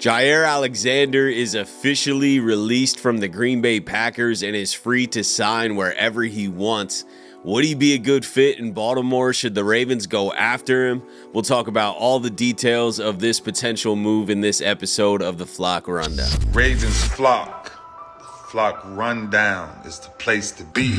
Jaire Alexander is officially released from the Green Bay Packers and is free to sign wherever he wants. Would he be a good fit in Baltimore? Should the Ravens go after him? We'll talk about all the details of this potential move in this episode of the Flock Rundown. Ravens Flock. The Flock Rundown is the place to be.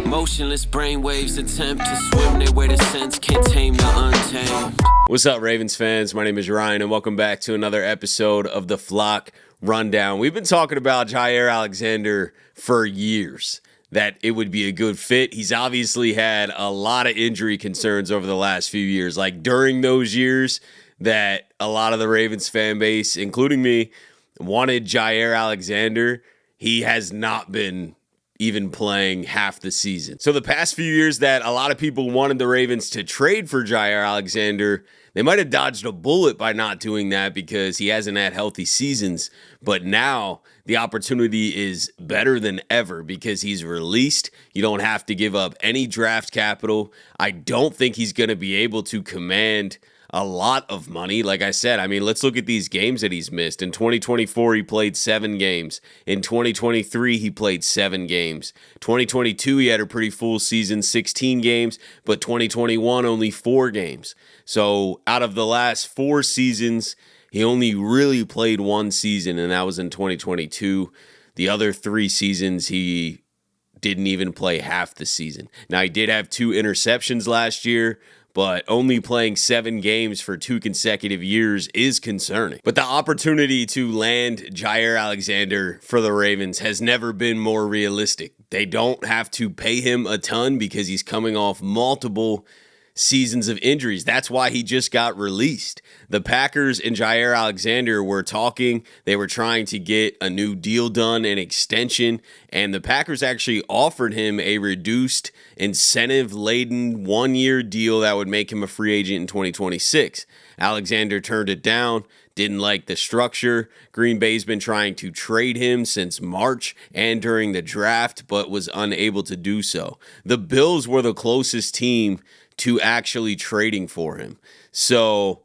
Motionless brainwaves attempt to swim their way to sense, can't tame the untamed. What's up, Ravens fans? My name is Ryan, and welcome back to another episode of the Flock Rundown. We've been talking about Jaire Alexander for years, that it would be a good fit. He's obviously had a lot of injury concerns over the last few years. Like during those years that a lot of the Ravens fan base, including me, wanted Jaire Alexander, he has not been even playing half the season. So the past few years that a lot of people wanted the Ravens to trade for Jaire Alexander, they might have dodged a bullet by not doing that because he hasn't had healthy seasons. But now the opportunity is better than ever because he's released. You don't have to give up any draft capital. I don't think he's going to be able to command a lot of money. Like I said, I mean, let's look at these games that he's missed. In 2024, he played 7 games. In 2023, he played 7 games. 2022, he had a pretty full season, 16 games, but 2021, only 4 games. So out of the last 4 seasons, he only really played 1 season, and that was in 2022. The other 3 seasons, he didn't even play half the season. Now, he did have 2 interceptions last year, but only playing 7 games for 2 consecutive years is concerning. But the opportunity to land Jaire Alexander for the Ravens has never been more realistic. They don't have to pay him a ton because he's coming off multiple seasons of injuries. That's why he just got released. The Packers and Jaire Alexander were talking. They were trying to get a new deal done, an extension, and the Packers actually offered him a reduced, incentive-laden 1-year deal that would make him a free agent in 2026. Alexander turned it down, didn't like the structure. Green Bay's been trying to trade him since March and during the draft, but was unable to do so. The Bills were the closest team to actually trading for him. So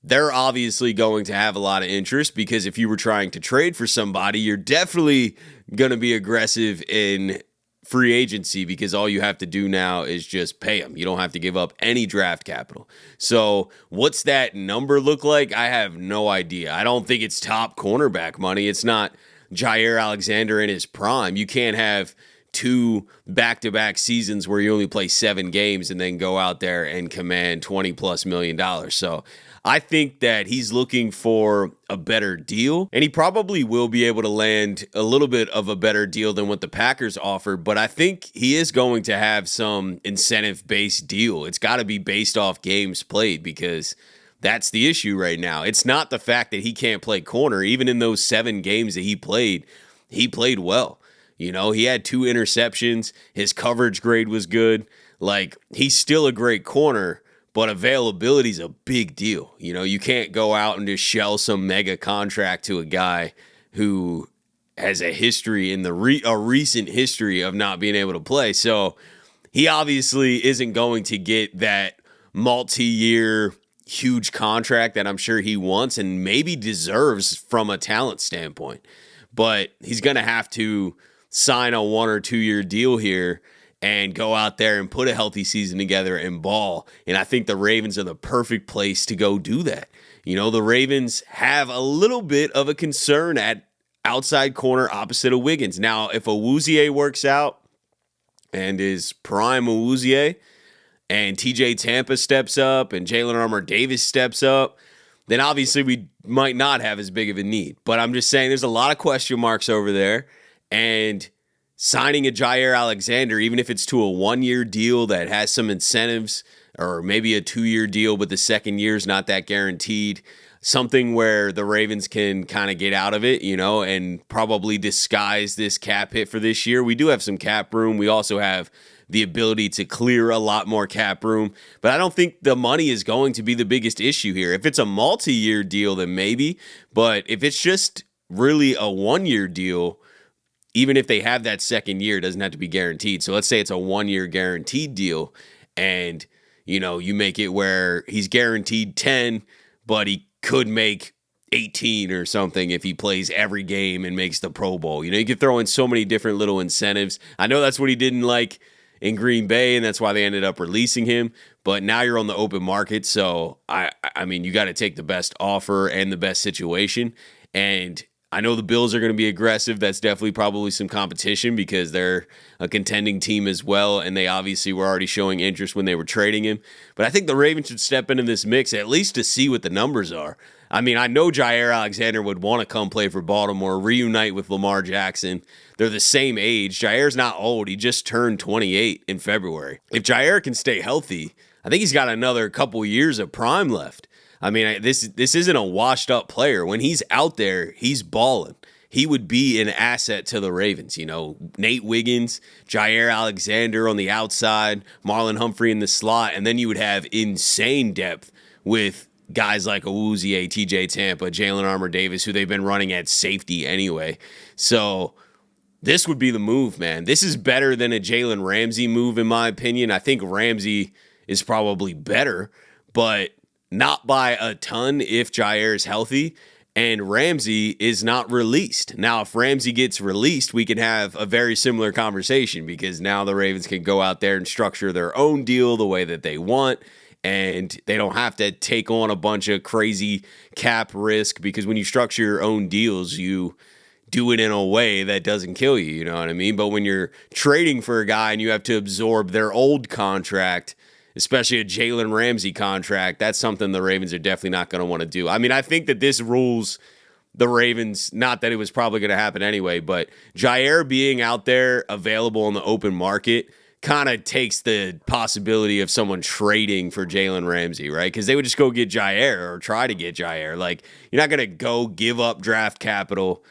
they're obviously going to have a lot of interest because if you were trying to trade for somebody, you're definitely going to be aggressive in free agency because all you have to do now is just pay them. You don't have to give up any draft capital. So what's that number look like? I have no idea. I don't think it's top cornerback money. It's not Jaire Alexander in his prime. You can't have 2 back-to-back seasons where you only play 7 games and then go out there and command $20+ million. So I think that he's looking for a better deal, and he probably will be able to land a little bit of a better deal than what the Packers offered, but I think he is going to have some incentive-based deal. It's got to be based off games played because that's the issue right now. It's not the fact that he can't play corner. Even in those 7 games that he played well. You know, he had 2 interceptions. His coverage grade was good. Like, he's still a great corner, but availability is a big deal. You know, you can't go out and just shell some mega contract to a guy who has a history in a recent history of not being able to play. So he obviously isn't going to get that multi-year huge contract that I'm sure he wants and maybe deserves from a talent standpoint. But he's going to have to sign a 1 or 2 year deal here and go out there and put a healthy season together and ball. And I think the Ravens are the perfect place to go do that. You know, the Ravens have a little bit of a concern at outside corner opposite of Wiggins. Now, if Awuzie works out and is prime Awuzie and TJ Tampa steps up and Jalen Armour-Davis steps up, then obviously we might not have as big of a need. But I'm just saying there's a lot of question marks over there. And signing a Jaire Alexander, even if it's to a 1-year deal that has some incentives, or maybe a 2-year deal, but the second year is not that guaranteed, something where the Ravens can kind of get out of it, you know, and probably disguise this cap hit for this year. We do have some cap room. We also have the ability to clear a lot more cap room, but I don't think the money is going to be the biggest issue here. If it's a multi-year deal, then maybe, but if it's just really a 1-year deal, even if they have that second year, it doesn't have to be guaranteed. So let's say it's a 1-year guaranteed deal and, you know, you make it where he's guaranteed 10, but he could make 18 or something if he plays every game and makes the Pro Bowl. You could throw in so many different little incentives. I know that's what he didn't like in Green Bay, and that's why they ended up releasing him. But now you're on the open market, so I mean, you got to take the best offer and the best situation. And I know the Bills are going to be aggressive. That's definitely probably some competition because they're a contending team as well, and they obviously were already showing interest when they were trading him. But I think the Ravens should step into this mix at least to see what the numbers are. I mean, I know Jaire Alexander would want to come play for Baltimore, reunite with Lamar Jackson. They're the same age. Jaire's not old. He just turned 28 in February. If Jaire can stay healthy, I think he's got another couple years of prime left. I mean, this isn't a washed-up player. When he's out there, he's balling. He would be an asset to the Ravens. Nate Wiggins, Jaire Alexander on the outside, Marlon Humphrey in the slot, and then you would have insane depth with guys like Awuzie, TJ Tampa, Jalen Armour-Davis, who they've been running at safety anyway. So this would be the move, man. This is better than a Jalen Ramsey move, in my opinion. I think Ramsey is probably better, but not by a ton if Jaire is healthy, and Ramsey is not released. Now, if Ramsey gets released, we can have a very similar conversation because now the Ravens can go out there and structure their own deal the way that they want, and they don't have to take on a bunch of crazy cap risk because when you structure your own deals, you do it in a way that doesn't kill you, you know what I mean? But when you're trading for a guy and you have to absorb their old contract, especially a Jalen Ramsey contract, that's something the Ravens are definitely not going to want to do. I mean, I think that this rules the Ravens, not that it was probably going to happen anyway, but Jaire being out there available in the open market kind of takes the possibility of someone trading for Jalen Ramsey, right? Because they would just go get Jaire or try to get Jaire. Like, you're not going to go give up draft capital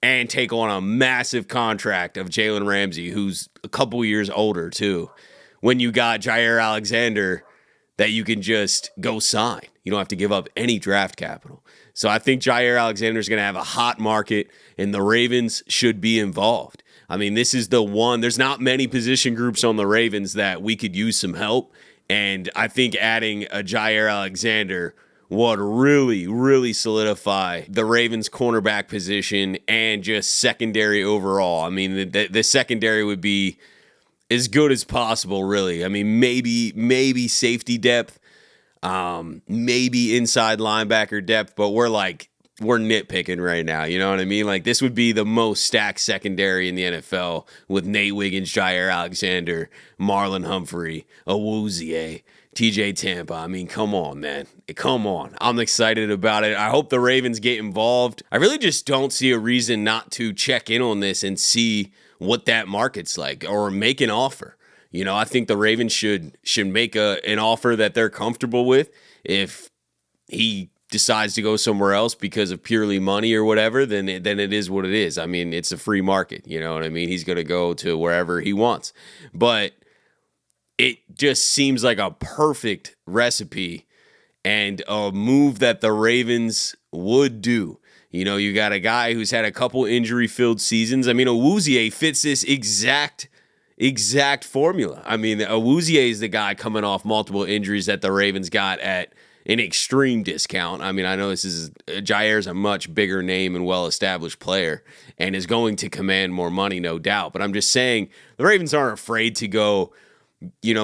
and take on a massive contract of Jalen Ramsey, who's a couple years older too, when you got Jaire Alexander that you can just go sign. You don't have to give up any draft capital. So I think Jaire Alexander is going to have a hot market, and the Ravens should be involved. I mean, this is the one. There's not many position groups on the Ravens that we could use some help, and I think adding a Jaire Alexander would really, really solidify the Ravens' cornerback position and just secondary overall. I mean, the secondary would be as good as possible, really. I mean, maybe safety depth, maybe inside linebacker depth, but we're nitpicking right now. You know what I mean? Like, this would be the most stacked secondary in the NFL with Nate Wiggins, Jaire Alexander, Marlon Humphrey, Awuzie, TJ Tampa. I mean, come on, man. Come on. I'm excited about it. I hope the Ravens get involved. I really just don't see a reason not to check in on this and see what that market's like or make an offer. I think the Ravens should make an offer that they're comfortable with. If he decides to go somewhere else because of purely money or whatever, then it is what it is. I mean, it's a free market. You know what I mean? He's going to go to wherever he wants. But it just seems like a perfect recipe and a move that the Ravens would do. You got a guy who's had a couple injury-filled seasons. I mean, Awuzie fits this exact formula. I mean, Awuzie is the guy coming off multiple injuries that the Ravens got at an extreme discount. I mean, I know Jaire's a much bigger name and well-established player and is going to command more money, no doubt. But I'm just saying the Ravens aren't afraid to go,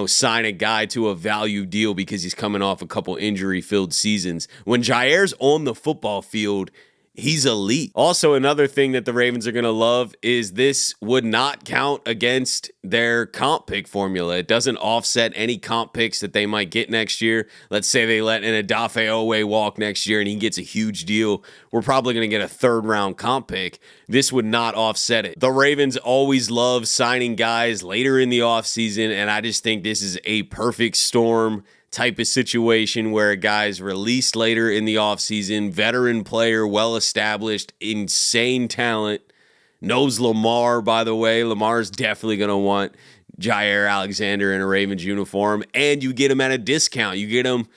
sign a guy to a value deal because he's coming off a couple injury-filled seasons. When Jaire's on the football field, he's elite. Also, another thing that the Ravens are going to love is this would not count against their comp pick formula. It doesn't offset any comp picks that they might get next year. Let's say they let an Odafe Owe walk next year and he gets a huge deal. We're probably going to get a third-round comp pick. This would not offset it. The Ravens always love signing guys later in the offseason, and I just think this is a perfect storm type of situation where a guy's released later in the offseason, veteran player, well-established, insane talent, knows Lamar, by the way. Lamar's definitely going to want Jaire Alexander in a Ravens uniform, and you get him at a discount. You get him,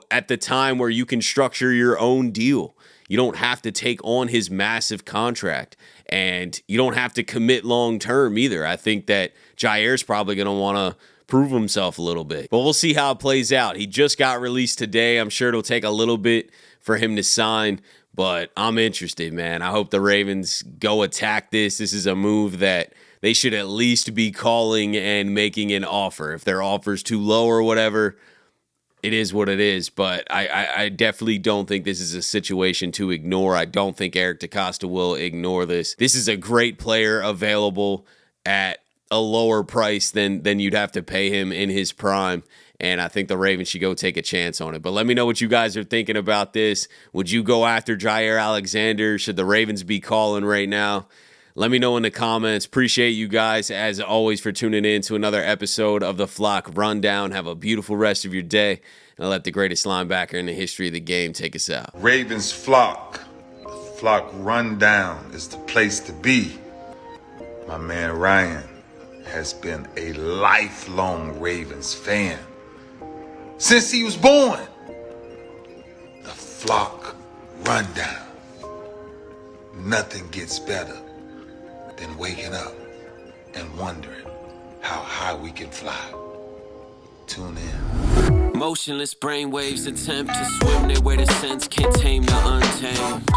at the time where you can structure your own deal. You don't have to take on his massive contract, and you don't have to commit long-term either. I think that Jaire's probably going to want to prove himself a little bit. But we'll see how it plays out. He just got released today. I'm sure it'll take a little bit for him to sign, But I'm interested, man. I hope the Ravens go attack this. This is a move that they should at least be calling and making an offer. If their offer's too low or whatever, it is what it is. But I definitely don't think this is a situation to ignore. I don't think Eric DeCosta will ignore this. This is a great player available at a lower price than you'd have to pay him in his prime. And I think the Ravens should go take a chance on it. But let me know what you guys are thinking about this. Would you go after Jaire Alexander? Should the Ravens be calling right now? Let me know in the comments. Appreciate you guys, as always, for tuning in to another episode of the Flock Rundown. Have a beautiful rest of your day. And I'll let the greatest linebacker in the history of the game take us out. Ravens Flock. The Flock Rundown is the place to be. My man Ryan has been a lifelong Ravens fan since he was born. The Flock Rundown. Nothing gets better than waking up and wondering how high we can fly. Tune in. Motionless brainwaves attempt to swim their way to sense, can't tame the untamed.